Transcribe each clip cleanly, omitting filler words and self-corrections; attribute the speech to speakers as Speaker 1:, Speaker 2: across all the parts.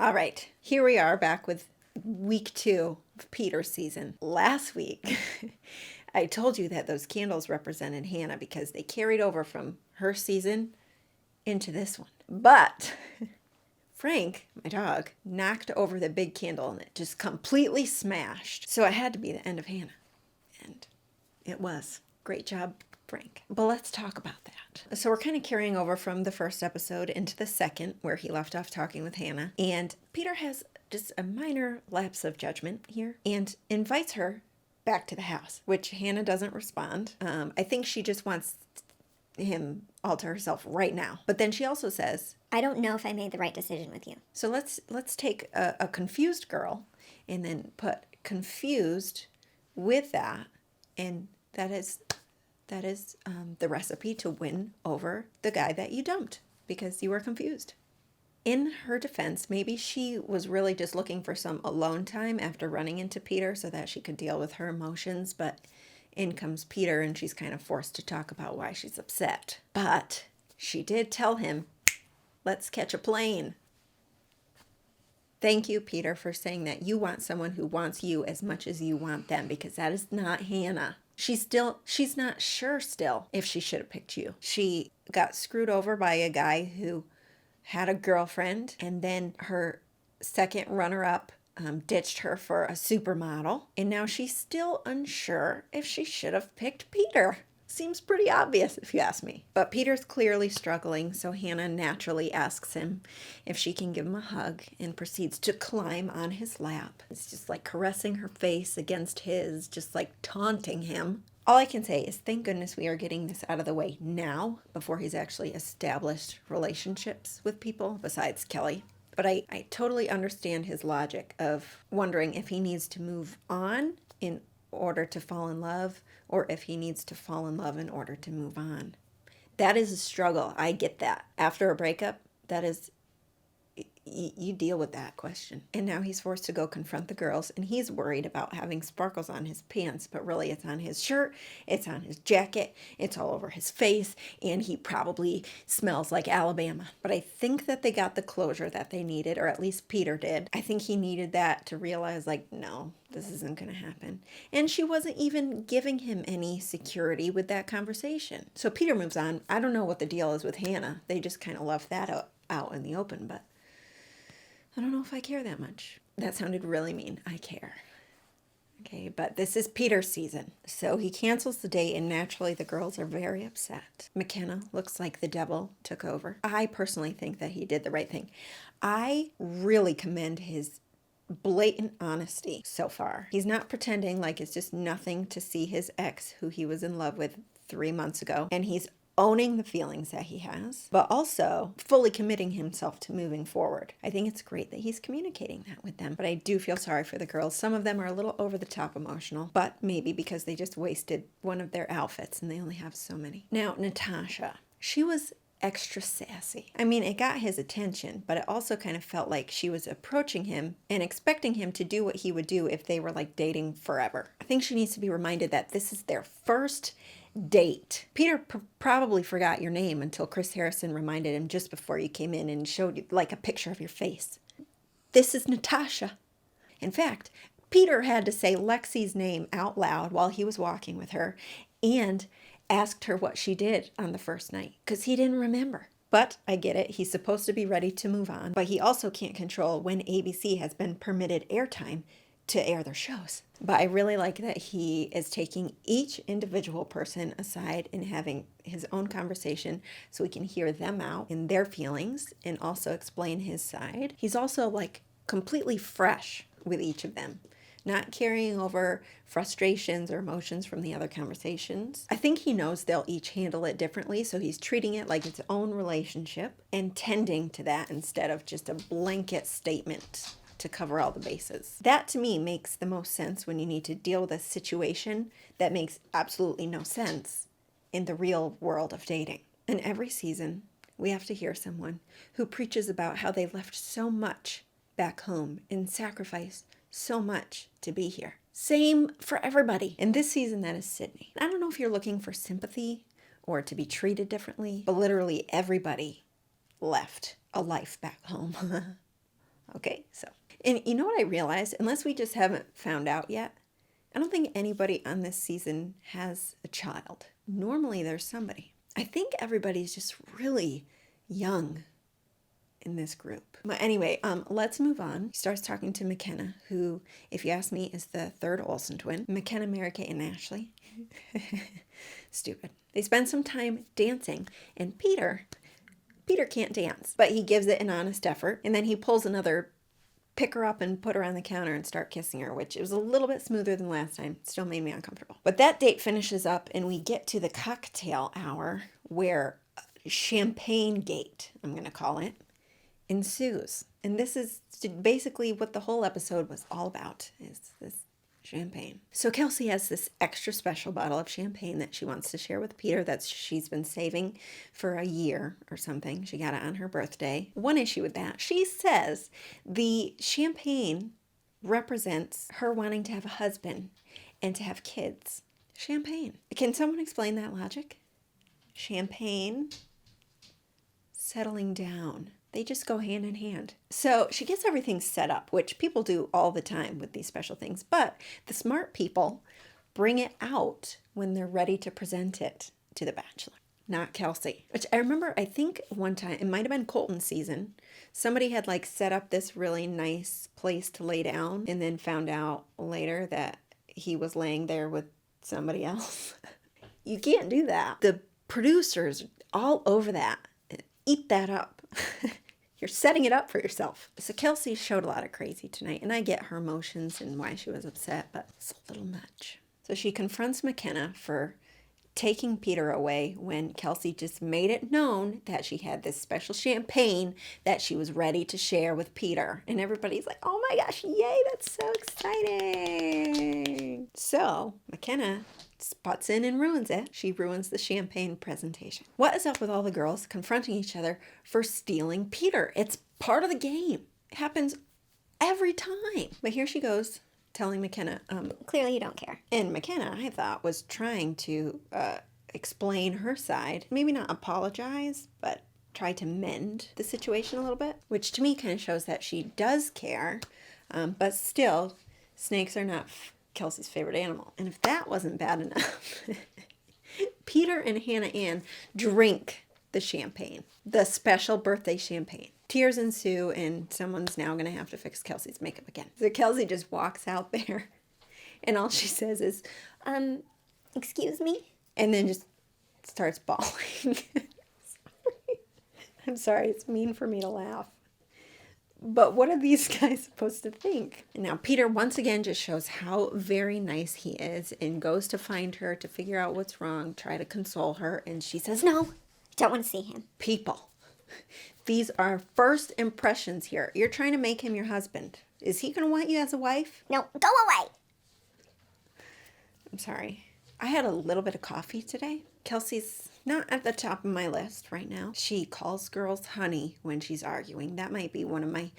Speaker 1: All right, here we are back with week 2 of Peter's season. Last week, I told you that those candles represented Hannah because they carried over from her season into this one. But Frank, my dog, knocked over the big candle and it just completely smashed. So it had to be the end of Hannah. And it was. Great job, Frank. But let's talk about that. So we're kind of carrying over from the first episode into the second, where he left off talking with Hannah. And Peter has just a minor lapse of judgment here and invites her back to the house, which Hannah doesn't respond. I think she just wants him all to herself right now. But then she also says,
Speaker 2: I don't know if I made the right decision with you.
Speaker 1: so let's take a confused girl and then put confused with that, and that is the recipe to win over the guy that you dumped because you were confused. In her defense, maybe she was really just looking for some alone time after running into Peter so that she could deal with her emotions, but in comes Peter and she's kind of forced to talk about why she's upset. But she did tell him, let's catch a plane. Thank you, Peter, for saying that you want someone who wants you as much as you want them, because that is not Hannah. She's not sure still if she should have picked you. She got screwed over by a guy who had a girlfriend, and then her second runner-up ditched her for a supermodel, and now she's still unsure if she should have picked Peter. Seems pretty obvious if you ask me. But Peter's clearly struggling, so Hannah naturally asks him if she can give him a hug and proceeds to climb on his lap. It's just like caressing her face against his, just like taunting him. All I can say is thank goodness we are getting this out of the way now before he's actually established relationships with people besides Kelly. But I totally understand his logic of wondering if he needs to move on in order to fall in love, or if he needs to fall in love in order to move on. That is a struggle. I get that. After a breakup, that is, you deal with that question. And now he's forced to go confront the girls, and he's worried about having sparkles on his pants, but really it's on his shirt, it's on his jacket, it's all over his face, and he probably smells like Alabama. But I think that they got the closure that they needed, or at least Peter did. I think he needed that to realize, like, no, this isn't going to happen. And she wasn't even giving him any security with that conversation. So Peter moves on. I don't know what the deal is with Hannah. They just kind of left that out in the open, but I don't know if I care that much. That sounded really mean. I care. Okay, but this is Peter's season. So he cancels the date, and naturally the girls are very upset. McKenna looks like the devil took over. I personally think that he did the right thing. I really commend his blatant honesty so far. He's not pretending like it's just nothing to see his ex, who he was in love with 3 months ago, and he's owning the feelings that he has, but also fully committing himself to moving forward. I think it's great that he's communicating that with them, but I do feel sorry for the girls. Some of them are a little over the top emotional, but maybe because they just wasted one of their outfits and they only have so many. Now, Natasha, she was extra sassy. I mean, it got his attention, but it also kind of felt like she was approaching him and expecting him to do what he would do if they were like dating forever. I think she needs to be reminded that this is their first date. Peter probably forgot your name until Chris Harrison reminded him just before you came in and showed you like a picture of your face. This is Natasha. In fact, Peter had to say Lexi's name out loud while he was walking with her and asked her what she did on the first night because he didn't remember. But I get it. He's supposed to be ready to move on, but he also can't control when ABC has been permitted airtime to air their shows. But I really like that he is taking each individual person aside and having his own conversation so we can hear them out in their feelings and also explain his side. He's also like completely fresh with each of them, not carrying over frustrations or emotions from the other conversations. I think he knows they'll each handle it differently, so he's treating it like its own relationship and tending to that instead of just a blanket statement to cover all the bases. That to me makes the most sense when you need to deal with a situation that makes absolutely no sense in the real world of dating. In every season, we have to hear someone who preaches about how they left so much back home and sacrificed so much to be here. Same for everybody. In this season, that is Sydney. I don't know if you're looking for sympathy or to be treated differently, but literally everybody left a life back home. Okay, so. And you know what I realized? Unless we just haven't found out yet, I don't think anybody on this season has a child. Normally there's somebody. I think everybody's just really young in this group. But anyway, let's move on. He starts talking to McKenna, who, if you ask me, is the third Olsen twin. McKenna, Mary Kate, and Ashley. Stupid. They spend some time dancing, and Peter can't dance, but he gives it an honest effort, and then he pulls another pick her up and put her on the counter and start kissing her, which was a little bit smoother than last time. Still made me uncomfortable. But that date finishes up, and we get to the cocktail hour where champagne gate, I'm going to call it, ensues. And this is basically what the whole episode was all about, is this champagne. So Kelsey has this extra special bottle of champagne that she wants to share with Peter that she's been saving for a year or something. She got it on her birthday. One issue with that, she says the champagne represents her wanting to have a husband and to have kids. Champagne. Can someone explain that logic? Champagne, settling down. They just go hand in hand. So she gets everything set up, which people do all the time with these special things. But the smart people bring it out when they're ready to present it to the Bachelor. Not Kelsey. Which I remember, I think one time, it might have been Colton's season, somebody had like set up this really nice place to lay down and then found out later that he was laying there with somebody else. You can't do that. The producers all over that. Eat that up. You're setting it up for yourself. So Kelsey showed a lot of crazy tonight, and I get her emotions and why she was upset, but it's a little much. So she confronts McKenna for taking Peter away when Kelsey just made it known that she had this special champagne that she was ready to share with Peter. And everybody's like, oh my gosh, yay, that's so exciting. So McKenna butts in and ruins it. She ruins the champagne presentation. What is up with all the girls confronting each other for stealing Peter? It's part of the game. It happens every time. But here she goes telling McKenna.
Speaker 2: Clearly you don't care.
Speaker 1: And McKenna, I thought, was trying to explain her side. Maybe not apologize, but try to mend the situation a little bit. Which to me kind of shows that she does care. But still, snakes are not Kelsey's favorite animal. And if that wasn't bad enough, Peter and Hannah Ann drink the champagne, the special birthday champagne. Tears ensue, and someone's now going to have to fix Kelsey's makeup again. So Kelsey just walks out there, and all she says is,
Speaker 2: excuse me?
Speaker 1: And then just starts bawling. I'm sorry, it's mean for me to laugh. But what are these guys supposed to think? And now Peter once again just shows how very nice he is and goes to find her to figure out what's wrong, try to console her. And she says,
Speaker 2: No, don't want to see him.
Speaker 1: People, these are first impressions here. You're trying to make him your husband. Is he going to want you as a wife?
Speaker 2: No, go away.
Speaker 1: I'm sorry. I had a little bit of coffee today. Kelsey's not at the top of my list right now. She calls girls honey when she's arguing. That might be one of my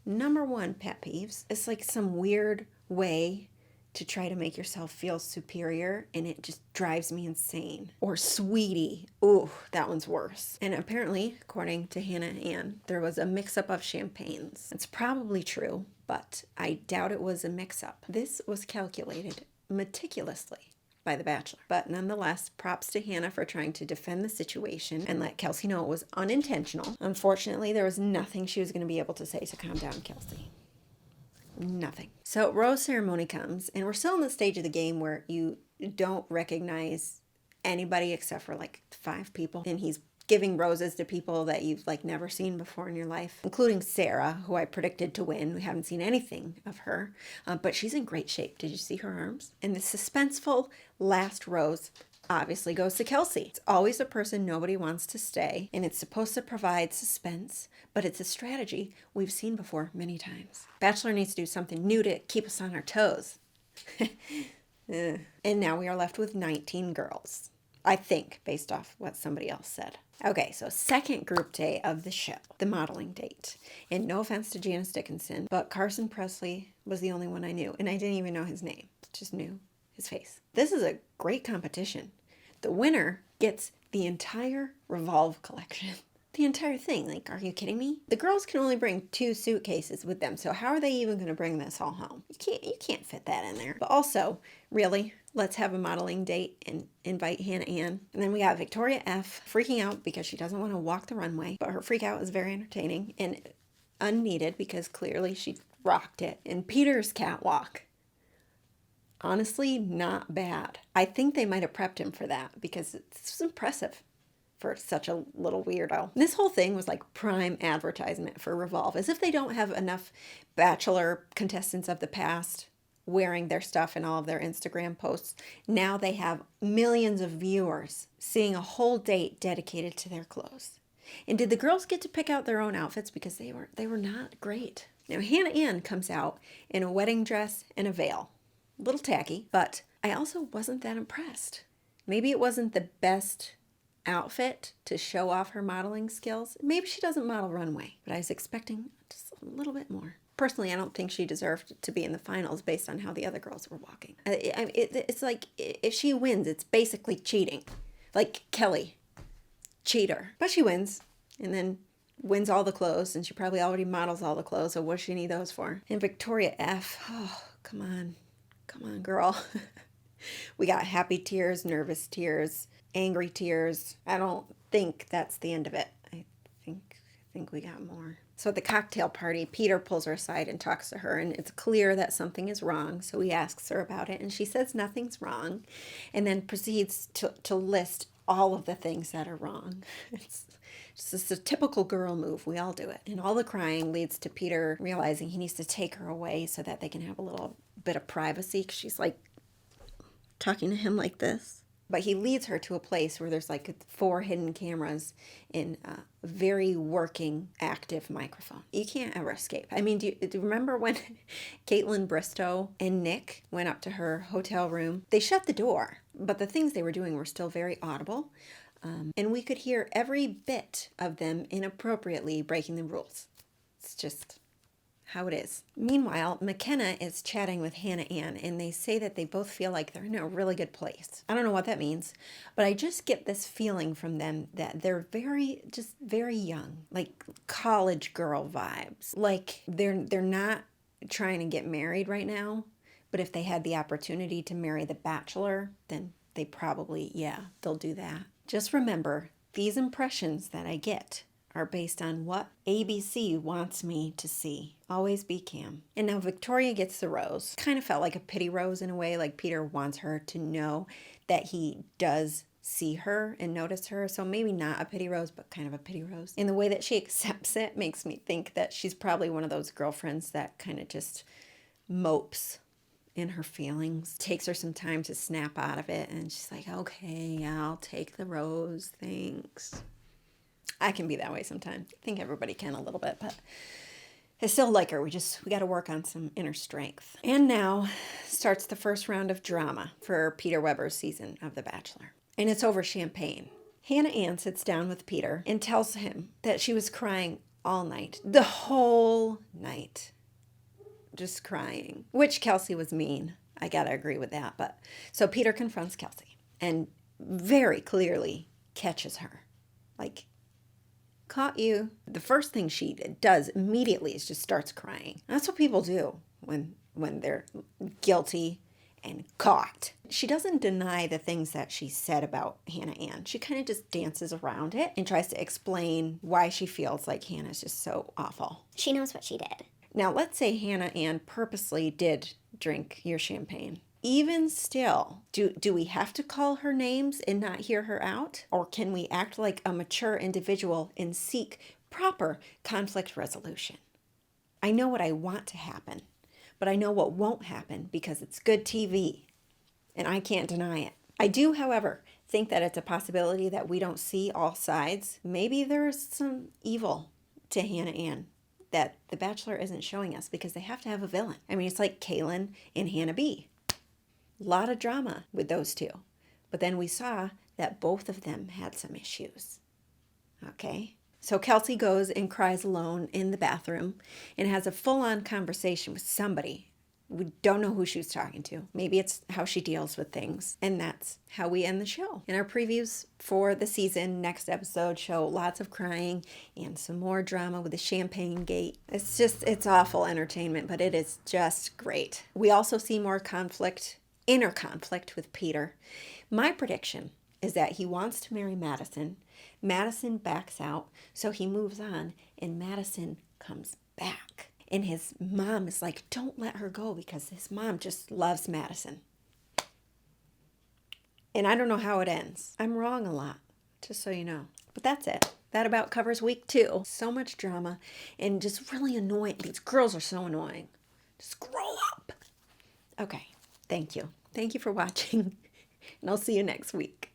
Speaker 1: number one pet peeves. It's like some weird way to try to make yourself feel superior, and it just drives me insane. Or sweetie. Ooh, that one's worse. And apparently, according to Hannah Ann, there was a mix-up of champagnes. It's probably true, but I doubt it was a mix-up. This was calculated meticulously by the Bachelor. But nonetheless, props to Hannah for trying to defend the situation and let Kelsey know it was unintentional. Unfortunately, there was nothing she was going to be able to say to calm down Kelsey. Nothing. So rose ceremony comes, and we're still in the stage of the game where you don't recognize anybody except for like 5 people, and he's giving roses to people that you've like never seen before in your life, including Sarah, who I predicted to win. We haven't seen anything of her, but she's in great shape. Did you see her arms? And the suspenseful last rose obviously goes to Kelsey. It's always a person nobody wants to stay, and it's supposed to provide suspense, but it's a strategy we've seen before many times. Bachelor needs to do something new to keep us on our toes. And now we are left with 19 girls. I think, based off what somebody else said. Okay, so second group day of the show, the modeling date. And no offense to Janice Dickinson, but Carson Presley was the only one I knew, and I didn't even know his name, just knew his face. This is a great competition. The winner gets the entire Revolve collection. the entire thing. Like, are you kidding me? The girls can only bring 2 suitcases with them, so how are they even going to bring this all home? You can't fit that in there. But also, really, let's have a modeling date and invite Hannah Ann. And then we got Victoria F. freaking out because she doesn't want to walk the runway, but her freak out was very entertaining and unneeded because clearly she rocked it. And Peter's catwalk. Honestly, not bad. I think they might have prepped him for that because it's impressive for such a little weirdo. This whole thing was like prime advertisement for Revolve, as if they don't have enough Bachelor contestants of the past wearing their stuff in all of their Instagram posts. Now they have millions of viewers seeing a whole date dedicated to their clothes. And did the girls get to pick out their own outfits? Because they were not great. Now Hannah Ann comes out in a wedding dress and a veil. A little tacky, but I also wasn't that impressed. Maybe it wasn't the best outfit to show off her modeling skills. Maybe she doesn't model runway, but I was expecting just a little bit more. Personally, I don't think she deserved to be in the finals based on how the other girls were walking. It's like if she wins, it's basically cheating. Like Kelly, cheater. But she wins, and then wins all the clothes, and she probably already models all the clothes, so what does she need those for? And Victoria F, oh, come on, girl. We got happy tears, nervous tears, angry tears. I don't think that's the end of it. I think we got more. So at the cocktail party, Peter pulls her aside and talks to her, and it's clear that something is wrong, so he asks her about it, and she says nothing's wrong, and then proceeds to list all of the things that are wrong. It's just a typical girl move. We all do it. And all the crying leads to Peter realizing he needs to take her away so that they can have a little bit of privacy, because she's like talking to him like this. But he leads her to a place where there's like 4 hidden cameras in a very working, active microphone. You can't ever escape. I mean, do you remember when Caitlin Bristow and Nick went up to her hotel room? They shut the door, but the things they were doing were still very audible. And we could hear every bit of them inappropriately breaking the rules. It's just how it is. Meanwhile, McKenna is chatting with Hannah Ann, and they say that they both feel like they're in a really good place. I don't know what that means, but I just get this feeling from them that they're very young, like college girl vibes. Like they're not trying to get married right now, but if they had the opportunity to marry the Bachelor, then they probably, they'll do that. Just remember, these impressions that I get are based on what ABC wants me to see. Always be Cam. And now Victoria gets the rose. Kind of felt like a pity rose in a way, like Peter wants her to know that he does see her and notice her. So maybe not a pity rose, but kind of a pity rose. And the way that she accepts it makes me think that she's probably one of those girlfriends that kind of just mopes in her feelings. Takes her some time to snap out of it. And she's like, okay, I'll take the rose, thanks. I can be that way sometimes. I think everybody can a little bit, but I still like her. We got to work on some inner strength. And now starts the first round of drama for Peter Weber's season of The Bachelor. And it's over champagne. Hannah Ann sits down with Peter and tells him that she was crying all night. The whole night. Just crying. Which Kelsey was mean. I got to agree with that. But so Peter confronts Kelsey and very clearly catches her. Like, caught you. The first thing she does immediately is just starts crying. That's what people do when they're guilty and caught. She doesn't deny the things that she said about Hannah Ann. She kind of just dances around it and tries to explain why she feels like Hannah's just so awful.
Speaker 2: She knows what she did.
Speaker 1: Now, let's say Hannah Ann purposely did drink your champagne. Even still, do we have to call her names and not hear her out? Or can we act like a mature individual and seek proper conflict resolution? I know what I want to happen, but I know what won't happen because it's good TV, and I can't deny it. I do, however, think that it's a possibility that we don't see all sides. Maybe there's some evil to Hannah Ann that The Bachelor isn't showing us because they have to have a villain. I mean, it's like Kaylin and Hannah B. A lot of drama with those two. But then we saw that both of them had some issues. Okay? So Kelsey goes and cries alone in the bathroom and has a full-on conversation with somebody We don't know who she was talking to. Maybe it's how she deals with things. And that's how we end the show. And our previews for the season, next episode, show lots of crying and some more drama with the champagne gate. It's awful entertainment, but it is just great. We also see more inner conflict with Peter. My prediction is that he wants to marry Madison. Madison backs out, so he moves on, and Madison comes back. And his mom is like, don't let her go, because his mom just loves Madison. And I don't know how it ends. I'm wrong a lot, just so you know. But that's it. That about covers week 2. So much drama and just really annoying. These girls are so annoying. Just grow up. Okay, thank you. Thank you for watching, and I'll see you next week.